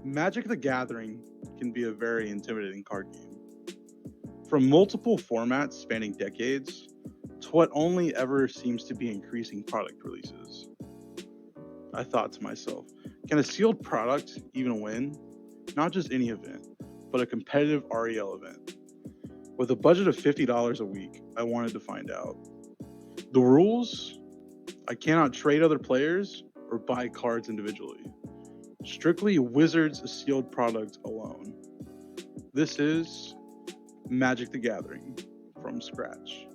Magic the Gathering can be a very intimidating card game. From multiple formats spanning decades to what only ever seems to be increasing product releases. I thought to myself, can a sealed product even win? Not just any event, but a competitive REL event. With a budget of $50 a week, I wanted to find out. The rules? I cannot trade other players or buy cards individually. Strictly Wizards sealed product alone. This is Magic the Gathering from scratch.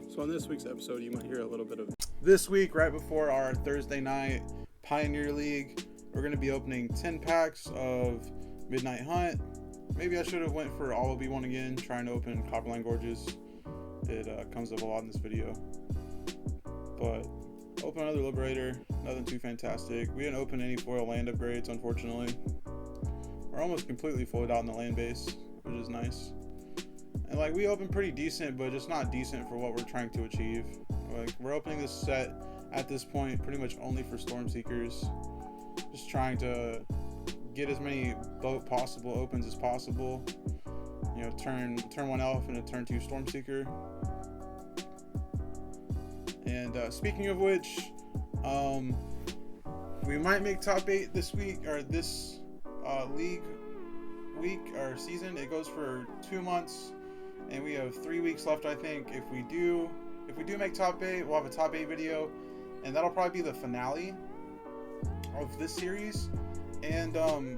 So on this week's episode, you might hear a little bit of this week, right before our Thursday night Pioneer League. We're going to be opening 10 packs of Midnight Hunt. Maybe I should have went for All Will Be One again, trying to open Copperline Gorges. It comes up a lot in this video. But open another Liberator, nothing too fantastic. We didn't open any foil land upgrades, unfortunately. We're almost completely foiled out in the land base, which is nice. And like, we opened pretty decent, but just not decent for what we're trying to achieve. Like, we're opening this set at this point pretty much only for Stormseekers. Just trying to get as many boat possible opens as possible. You know, turn one elf into turn 2 Stormseeker. And speaking of which, we might make top 8 this week, or this league week or season. It goes for 2 months, and we have 3 weeks left, I think. If we do make top 8, we'll have a top 8 video, and that'll probably be the finale of this series. And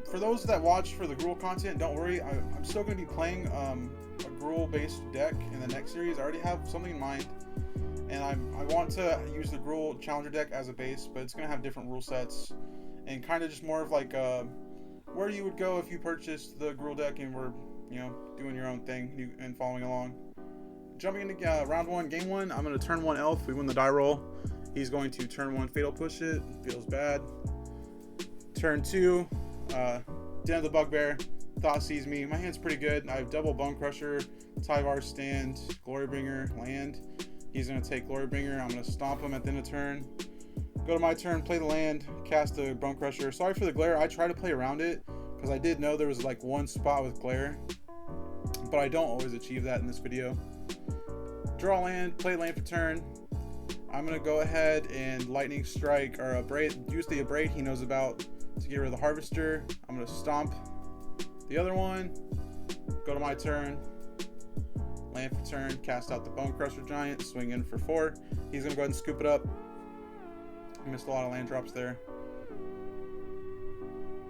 for those that watch for the Gruul content, don't worry, I'm still going to be playing a Gruul based deck in the next series. I already have something in mind, and I want to use the Gruul Challenger deck as a base, but it's going to have different rule sets, and kind of just more of like where you would go if you purchased the Gruul deck and were, you know, doing your own thing and following along. Jumping into round 1, game 1, I'm going to turn 1 elf. We win the die roll. He's going to turn 1 fatal push it. Feels bad. Turn 2, Den of the Bugbear. Thought sees me. My hand's pretty good. I have double Bone Crusher, Tyvar stand, Glorybringer, land. He's going to take Glorybringer. I'm going to stomp him at the end of turn. Go to my turn, play the land, cast a Bone Crusher. Sorry for the glare. I try to play around it because I did know there was like one spot with glare, but I don't always achieve that in this video. Draw land, play land for turn. I'm going to go ahead and Lightning Strike, or use the Abrade he knows about to get rid of the Harvester. I'm going to stomp the other one, go to my turn, land for turn, cast out the Bone Crusher Giant, swing in for 4. He's going to go ahead and scoop it up. I missed a lot of land drops there.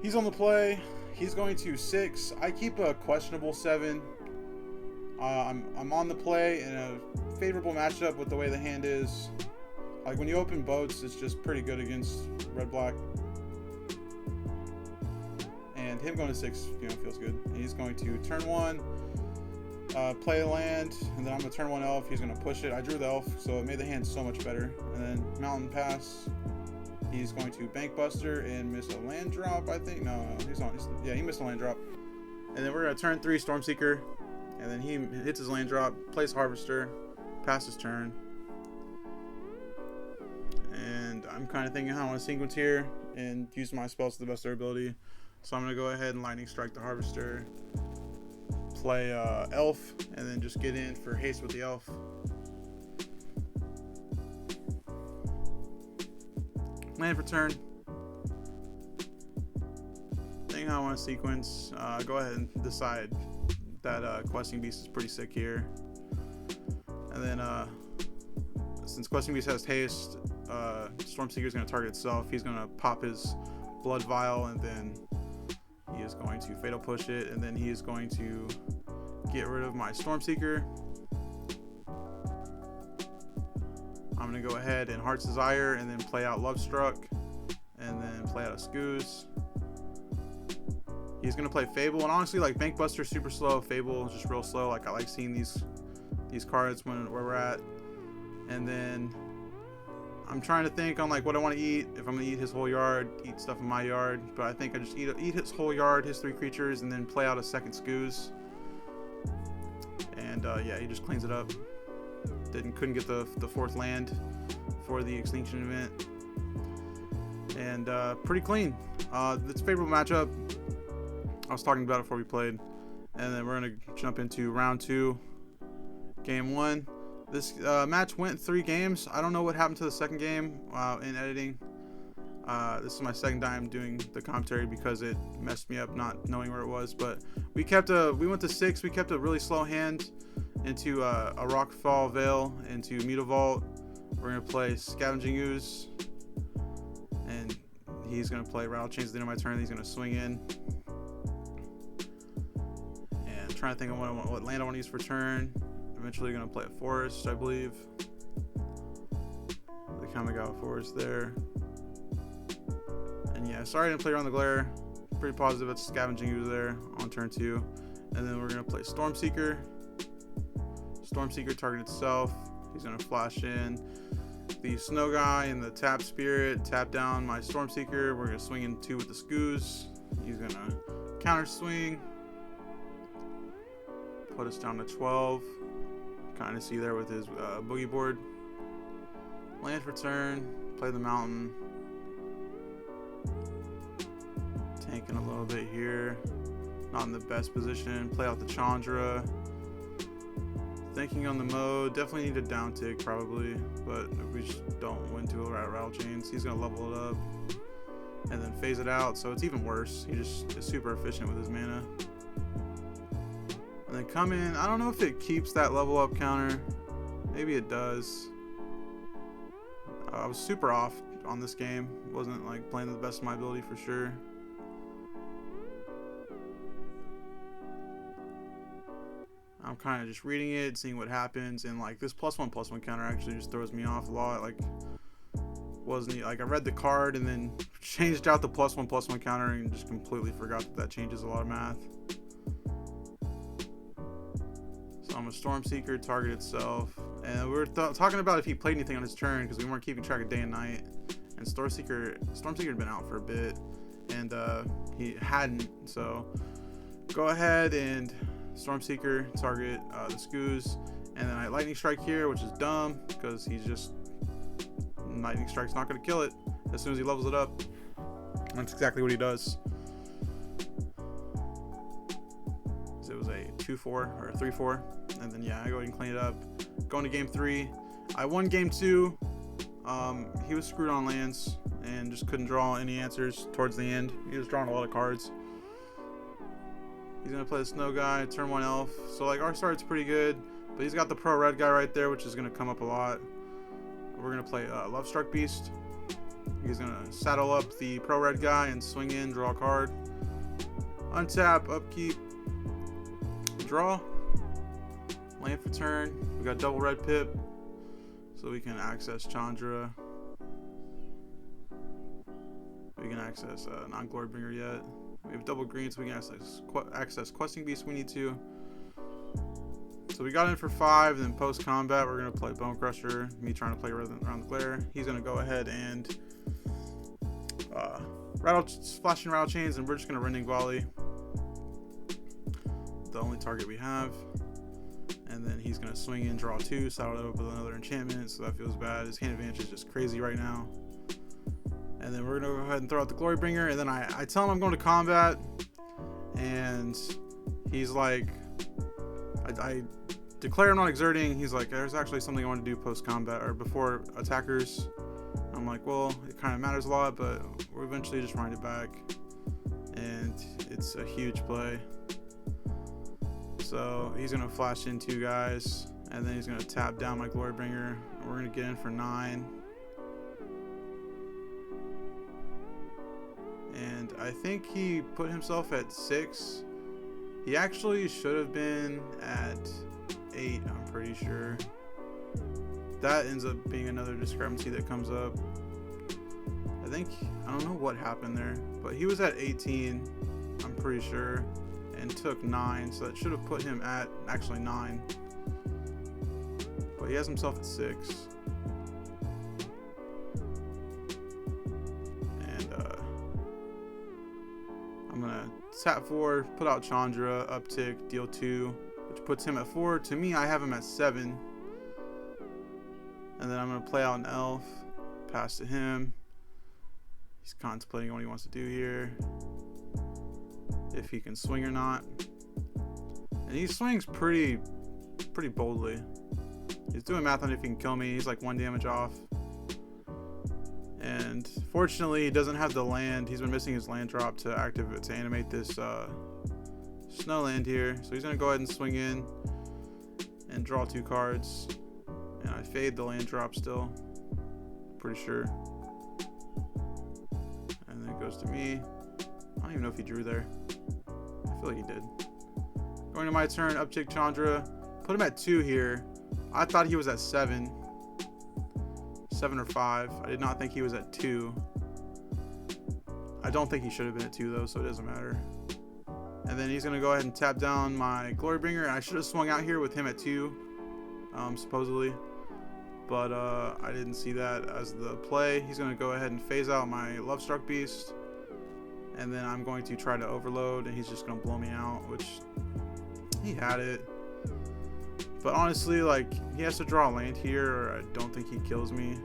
He's on the play. He's going to 6. I keep a questionable 7. I'm on the play in a favorable matchup with the way the hand is. Like, when you open boats, it's just pretty good against red-black. And him going to 6, you know, feels good. And he's going to turn 1, play a land, and then I'm going to turn 1 elf. He's going to push it. I drew the elf, so it made the hand so much better. And then Mountain Pass. He's going to Bank Buster and miss a land drop, I think. No, he missed a land drop. And then we're going to turn 3 Stormseeker. And then he hits his land drop, plays Harvester, passes turn. And I'm kind of thinking how I want to sequence here and use my spells to the best of their ability. So I'm going to go ahead and Lightning Strike the Harvester, play Elf, and then just get in for haste with the Elf. Land for turn. Thinking how I want to sequence. Go ahead and decide that Questing Beast is pretty sick here. And then since Questing Beast has haste, Stormseeker is going to target itself. He's going to pop his Blood Vial, and then he is going to Fatal Push it, and then he is going to get rid of my Stormseeker. I'm going to go ahead and Heart's Desire, and then play out Love Struck, and then play out a Scooze. He's going to play Fable, and honestly, like, Bank Buster super slow, Fable is just real slow. Like, I like seeing these cards where we're at. And then I'm trying to think on like what I want to eat. If I'm going to eat his whole yard, eat stuff in my yard. But I think I just eat his whole yard, his 3 creatures, and then play out a second Scooze. And yeah, he just cleans it up. Couldn't get the 4th land for the Extinction event. and pretty clean. It's a favorable matchup. I was talking about it before we played. And then we're going to jump into round 2, game 1. This match went 3 games. I don't know what happened to the second game in editing. This is my second time doing the commentary because it messed me up not knowing where it was. But we went to 6. We kept a really slow hand into a Rockfall Veil, into Mutavault. We're going to play Scavenging Ooze. And he's going to play Rattle Chains at the end of my turn. He's going to swing in. Trying to think of what land I want to use for turn. Eventually going to play a forest, I believe. They kind of got a forest there. And yeah, sorry I didn't play around the glare. Pretty positive it's Scavenging Ooze there on turn 2. And then we're going to play Stormseeker. Stormseeker target itself. He's going to flash in the Snow Guy and the Tap Spirit. Tap down my Stormseeker. We're going to swing in 2 with the Scoos. He's going to counter swing. Put us down to 12. Kind of see there with his boogie board. Land for turn. Play the mountain. Tanking a little bit here. Not in the best position. Play out the Chandra. Thinking on the mode. Definitely need a down tick probably. But if we just don't win to a Rattle Chains, he's going to level it up. And then phase it out. So it's even worse. He just is super efficient with his mana. And then come in. I don't know if it keeps that level up counter. Maybe it does. I was super off on this game. Wasn't like playing the best of my ability for sure. I'm kind of just reading it, seeing what happens, and like this +1/+1 counter actually just throws me off a lot. Like wasn't like I read the card and then changed out the +1/+1 counter and just completely forgot that changes a lot of math. I'm a Stormseeker, target itself, and we were talking about if he played anything on his turn because we weren't keeping track of day and night. And Stormseeker had been out for a bit, and he hadn't. So go ahead and Stormseeker target the Scoos, and then I Lightning Strike here, which is dumb because he's just Lightning Strike's not going to kill it as soon as he levels it up. That's exactly what he does. It was a 2-4 or a 3-4, and then yeah, I go ahead and clean it up. Going to game 3, I won game 2. He was screwed on lands and just couldn't draw any answers towards the end. He was drawing a lot of cards. He's gonna play the Snow Guy, turn 1 Elf. So like our start's pretty good, but he's got the Pro Red Guy right there, which is gonna come up a lot. We're gonna play Lovestruck Beast. He's gonna saddle up the Pro Red Guy and swing in, draw a card, untap, upkeep. Draw, land for turn. We got double red pip, so we can access Chandra. We can access not Glorybringer yet. We have double green, so we can access Questing Beast. We need to. So we got in for 5, and then post combat we're gonna play Bone Crusher. Me trying to play around the glare. He's gonna go ahead and flashing Rattle Chains, and we're just gonna Rending Volley. The only target we have, and then he's gonna swing in, draw 2, saddle it up with another enchantment, so that feels bad. His hand advantage is just crazy right now. And then we're gonna go ahead and throw out the Glorybringer, and then I tell him I'm going to combat, and he's like, I declare I'm not exerting. He's like, there's actually something I want to do post combat or before attackers. I'm like, well, it kind of matters a lot, but we're eventually just running it back, and it's a huge play. So he's going to flash in 2 guys, and then he's going to tap down my Glorybringer, and we're going to get in for 9. And I think he put himself at 6. He actually should have been at 8, I'm pretty sure. That ends up being another discrepancy that comes up. I don't know what happened there, but he was at 18, I'm pretty sure. And took 9, so that should have put him at actually 9, but he has himself at 6. And I'm gonna tap 4, put out Chandra, uptick, deal 2, which puts him at 4. To me, I have him at 7. And then I'm gonna play out an Elf, pass to him. He's contemplating what he wants to do here, if he can swing or not. And he swings pretty boldly. He's doing math on if he can kill me. He's like 1 damage off. And fortunately, he doesn't have the land. He's been missing his land drop to animate this snow land here. So he's gonna go ahead and swing in and draw 2 cards. And I fade the land drop still, pretty sure. And then it goes to me. I don't even know if he drew there. I feel like he did. Going to my turn, uptick Chandra. Put him at 2 here. I thought he was at 7 or 5. I did not think he was at 2. I don't think he should have been at 2 though, so it doesn't matter. And then he's gonna go ahead and tap down my Glorybringer. And I should have swung out here with him at 2, supposedly, but I didn't see that as the play. He's gonna go ahead and phase out my Lovestruck Beast, and then I'm going to try to overload, and he's just gonna blow me out, which he had it. But honestly, like, he has to draw a land here, or I don't think he kills me.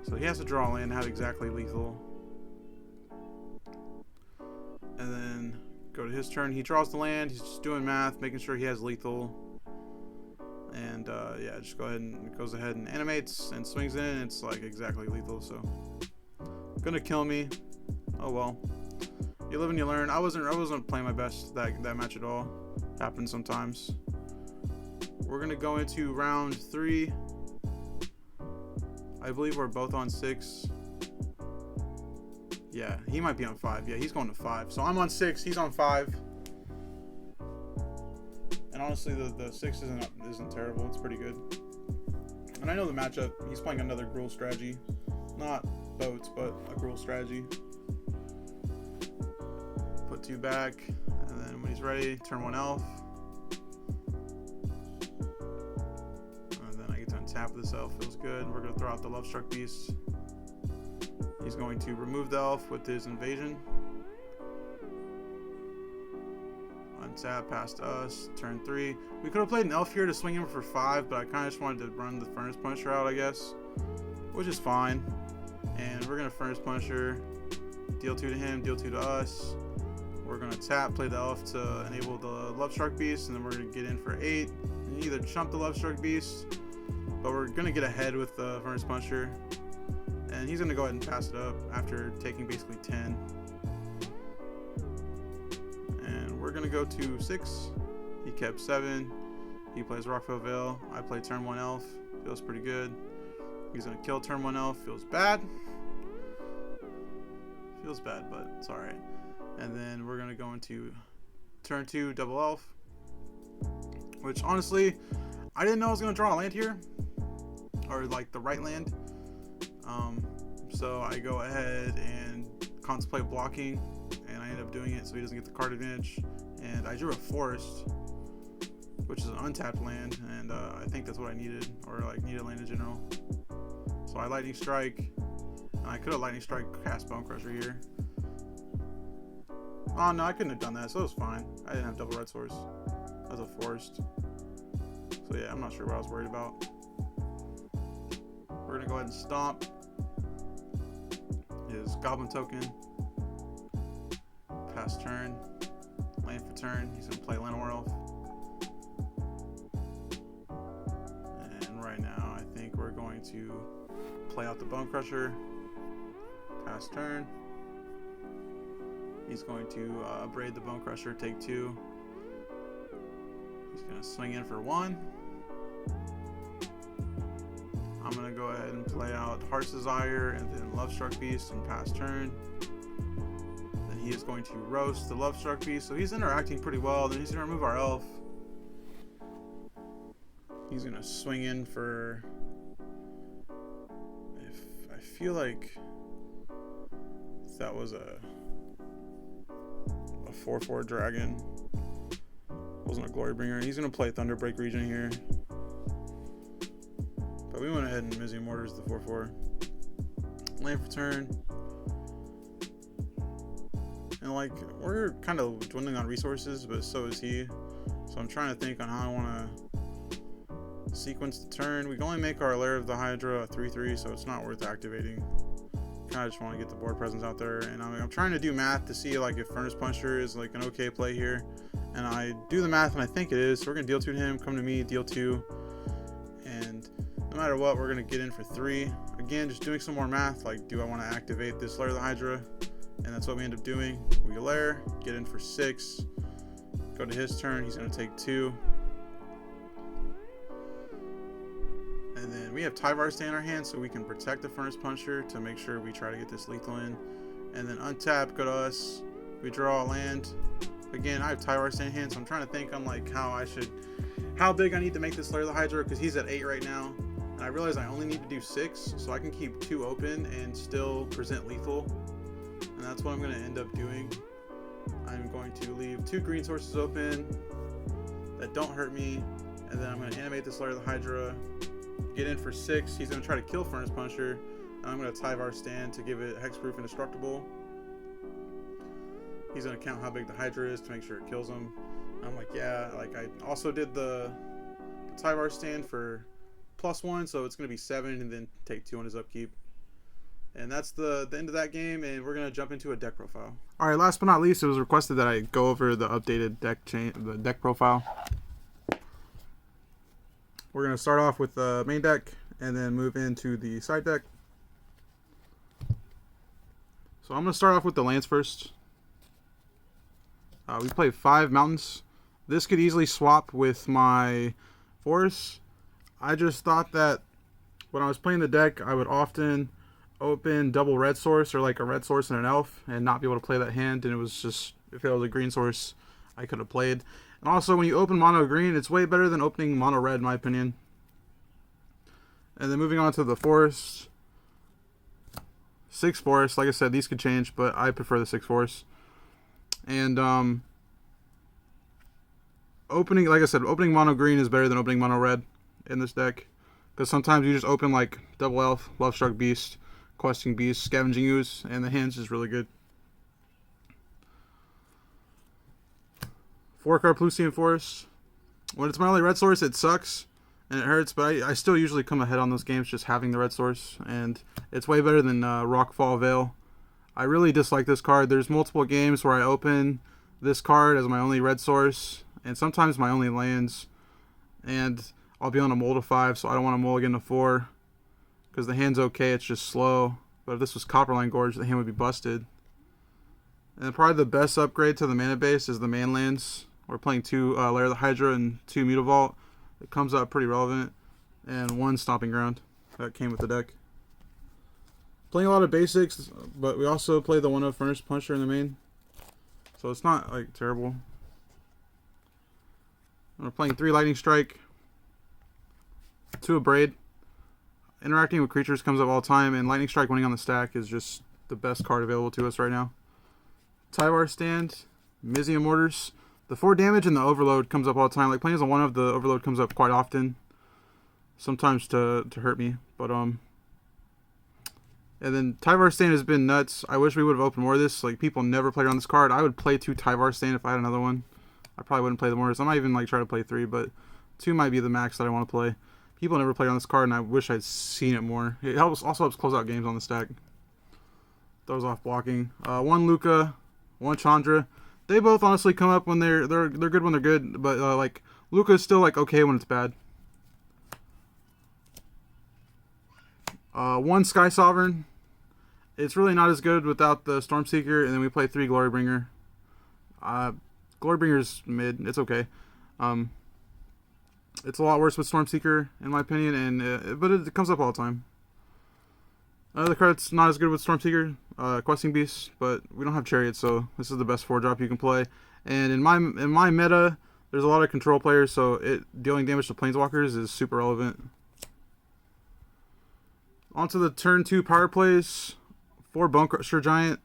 So he has to draw a land and have exactly lethal. And then go to his turn. He draws the land. He's just doing math, making sure he has lethal. And yeah, just go ahead and goes ahead and animates and swings in. It's like exactly lethal. So gonna kill me. Oh well. You live and you learn. I wasn't playing my best that match at all. Happens sometimes. We're gonna go into round 3. I believe we're both on 6. Yeah, he might be on 5. Yeah, he's going to 5. So I'm on 6. He's on 5. And honestly, the 6 isn't terrible. It's pretty good. And I know the matchup. He's playing another Gruul strategy, not boats, but a Gruul strategy. Put 2 back, and then when he's ready, turn 1 elf. And then I get to untap this elf. Feels good. We're gonna throw out the Lovestruck Beast. He's going to remove the elf with his invasion. Untap past us. Turn 3. We could have played an elf here to swing him for 5, but I kind of just wanted to run the Furnace Punisher out, I guess, which is fine. And we're gonna Furnace Punisher, deal 2 to him, deal 2 to us. We're gonna tap, play the elf to enable the Lovestruck Beast, and then we're gonna get in for 8. And either chump the Lovestruck Beast, but we're gonna get ahead with the Furnace Punisher. And he's gonna go ahead and pass it up after taking basically 10. And we're gonna go to 6. He kept 7. He plays Rockville Vale. I play turn 1 elf. Feels pretty good. He's gonna kill turn 1 elf. Feels bad. Feels bad, but it's alright. And then we're gonna go into turn 2 double elf. Which honestly, I didn't know I was gonna draw a land here. Or like the right land. So I go ahead and contemplate blocking, and I end up doing it so he doesn't get the card advantage. And I drew a forest, which is an untapped land, and I think that's what I needed, or like needed land in general. So I lightning strike, and I could have lightning strike cast Bone Crusher here. Oh no, I couldn't have done that, so it was fine. I didn't have double red source. That was a forest. So yeah, I'm not sure what I was worried about. We're gonna go ahead and stomp his Goblin token. Pass turn. Land for turn. He's gonna play Llanowar Elf. And right now, I think we're going to play out the Bone Crusher. Pass turn. He's going to braid the Bone Crusher, take 2. He's gonna swing in for 1. I'm gonna go ahead and play out Heart's Desire and then Lovestruck Beast and pass turn. Then he is going to roast the Lovestruck Beast, so he's interacting pretty well. Then he's gonna remove our elf. He's gonna swing in for. If I feel like that was a 4/4 dragon, wasn't a Glorybringer. He's gonna play Thunderbreak Region here. But we went ahead and Mizzy Mortars the 4/4. Land for turn. And like, we're kind of dwindling on resources, but so is he. So I'm trying to think on how I want to sequence the turn. We can only make our Lair of the Hydra a 3/3, so it's not worth activating. kind of just want to get the board presence out there, and I'm trying to do math to see like if Furnace Puncher is like an okay play here, and I do the math and I think it is. So we're gonna deal 2 to him, come to me, deal 2, and no matter what, we're gonna get in for 3. Again, just doing some more math, like do I want to activate this Lair of the Hydra, and that's what we end up doing. We lair, get in for 6, go to his turn, he's gonna take 2. And then we have Tyvar Stand in our hand, so we can protect the Furnace Puncher to make sure we try to get this lethal in. And then untap, go to us. We draw a land. Again, I have Tyvar Stand in hand, so I'm trying to think on like how big I need to make this Lair of the Hydra, because he's at 8 right now. And I realize I only need to do 6, so I can keep 2 open and still present lethal. And that's what I'm going to end up doing. I'm going to leave 2 green sources open that don't hurt me. And then I'm going to animate this Lair of the Hydra. Get in for 6. He's going to try to kill Furnace Puncher. And I'm going to Tyvar Stand to give it hexproof indestructible. He's going to count how big the Hydra is to make sure it kills him. And I'm like, yeah, like I also did the Tyvar Stand for +1, so it's going to be 7 and then take 2 on his upkeep. And that's the end of that game, and we're going to jump into a deck profile. All right, last but not least, it was requested that I go over the updated the deck profile. We're going to start off with the main deck and then move into the side deck. So I'm going to start off with the lands first. We play 5 mountains. This could easily swap with my forests. I just thought that when I was playing the deck, I would often open double red source or like a red source and an elf and not be able to play that hand. And it was just, if it was a green source, I could have played. And also, when you open mono green, it's way better than opening mono red, in my opinion. And then moving on to the forests. 6 forests. Like I said, these could change, but I prefer the 6 forests. And opening, like I said, opening mono green is better than opening mono red in this deck. Because sometimes you just open like double elf, love struck beast, questing beast, scavenging ooze, and the hands is really good. 4-card Plusian Forest. When it's my only red source, it sucks and it hurts, but I still usually come ahead on those games just having the red source, and it's way better than Rockfall Veil. I really dislike this card. There's multiple games where I open this card as my only red source, and sometimes my only lands, and I'll be on a mull to 5, so I don't want to mulligan to 4, because the hand's okay, it's just slow. But if this was Copperline Gorge, the hand would be busted. And probably the best upgrade to the mana base is the man lands. We're playing 2 Lair of the Hydra and 2 Mutavault. It comes out pretty relevant. And 1 Stomping Ground. That came with the deck. Playing a lot of basics, but we also play the 1-of Furnace Puncher in the main. So it's not like terrible. We're playing 3 Lightning Strike. 2 of Braid. Interacting with creatures comes up all the time, and Lightning Strike winning on the stack is just the best card available to us right now. Tyvar Stand. Mizium Mortars. The 4 damage and the Overload comes up all the time. Like playing as a 1-of, the Overload comes up quite often. Sometimes to hurt me, but and then Tyvar Stand has been nuts. I wish we would have opened more of this. Like, people never played around this card. I would play 2 Tyvar Stand if I had another one. I probably wouldn't play the Mortars. I might even like try to play 3, but 2 might be the max that I want to play. People never played on this card, and I wish I'd seen it more. It also helps close out games on the stack. Throws off blocking. 1 Luca, 1 Chandra. They both honestly come up when they're good when they're good, but like Luca is still like okay when it's bad. 1 Sky Sovereign. It's really not as good without the Stormseeker, and then we play 3 Glorybringer. Glorybringer's mid. It's okay. It's a lot worse with Stormseeker, in my opinion, and but it comes up all the time. Another card that's not as good with Stormseeker, Questing Beast, but we don't have Chariot, so this is the best 4-drop you can play. And in my meta, there's a lot of control players, so dealing damage to Planeswalkers is super relevant. Onto the turn 2 power plays. 4 Bone Crusher Giant.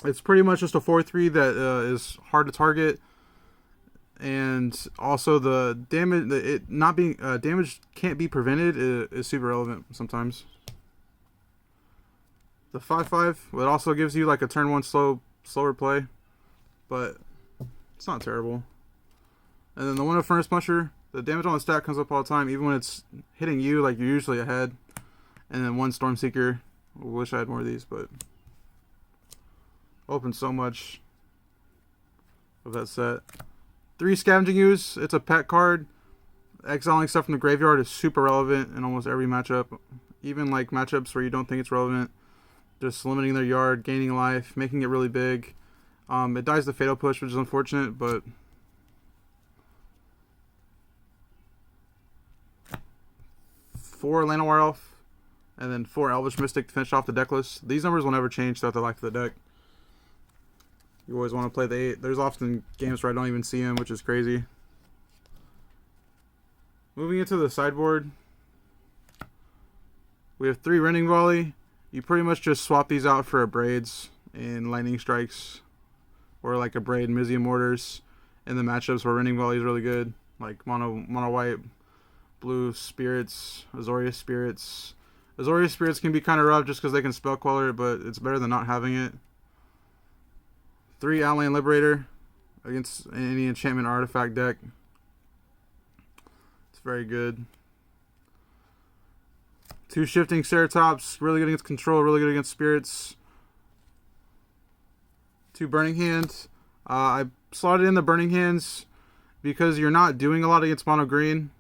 It's pretty much just a 4/3 that is hard to target, and also the damage, it not being damage can't be prevented is super relevant sometimes. The 5/5, it also gives you like a turn 1 slower play, but it's not terrible. And then the 1-of Furnace Puncher, the damage on the stack comes up all the time, even when it's hitting you, like you're usually ahead. And then 1 Stormseeker, I wish I had more of these, but opened so much of that set. 3 Scavenging Ooze. It's a pet card. Exiling stuff from the graveyard is super relevant in almost every matchup. Even like matchups where you don't think it's relevant. Just limiting their yard, gaining life, making it really big. It dies the Fatal Push, which is unfortunate, but 4 Llanowar Elf, and then 4 Elvish Mystic to finish off the deck list. These numbers will never change throughout the life of the deck. You always want to play the 8. There's often games where I don't even see him, which is crazy. Moving into the sideboard, we have 3 Rending Volley. You pretty much just swap these out for a Braids and Lightning Strikes, or like a Braid and Mizium Mortars in the matchups where Rending Volley is really good, like mono white, blue Spirits, Azorius Spirits. Azorius Spirits can be kind of rough just because they can spell queller, but it's better than not having it. 3 Outland Liberator against any enchantment or artifact deck. It's very good. 2 Shifting Ceratops, really good against control, really good against spirits. 2 Burning Hands. I slotted in the Burning Hands because you're not doing a lot against mono green.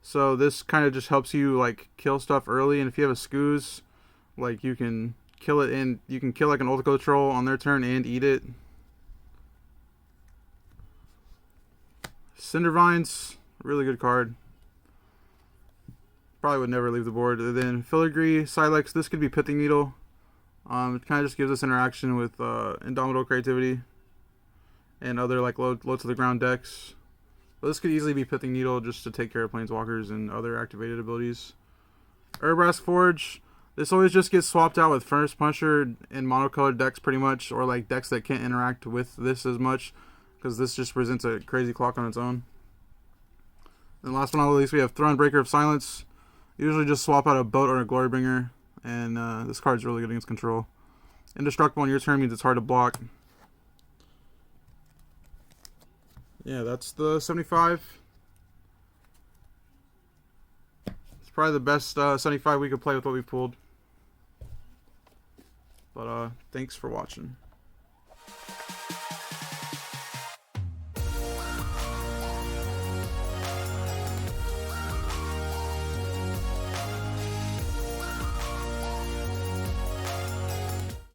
So this kind of just helps you like kill stuff early, and if you have a Scooze, like you can kill it, and you can kill like an Ultico Troll on their turn and eat it. Cindervines, really good card. Probably would never leave the board. And then Filigree, Silex, this could be Pithing Needle. It kind of just gives us interaction with Indomitable Creativity and other like low to the ground decks. But this could easily be Pithing Needle just to take care of Planeswalkers and other activated abilities. Urbrask Forge. This always just gets swapped out with Furnace Puncher in monocolored decks pretty much, or like decks that can't interact with this as much, because this just presents a crazy clock on its own. And last but not least, we have Thronebreaker of Silence. Usually just swap out a Boat or a Glorybringer, and this card's really good against control. Indestructible on your turn means it's hard to block. Yeah, that's the 75. It's probably the best 75 we could play with what we've pulled. But thanks for watching.